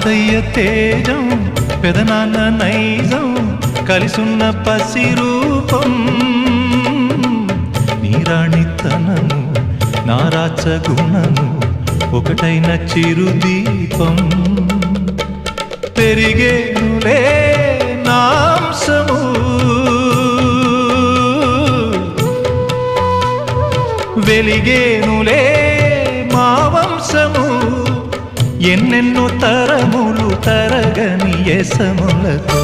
తాతయ్య తేజం పెదనాన్న నైజం కలిసున్న పసి రూపం నీరాణితనము నారాచ గుణము ఒకటైన చిరుదీపం పెరిగేనులే నాంసము వెలిగేనులే మా వంశము ఎన్నెన్నో తరములు తరగని యసములతో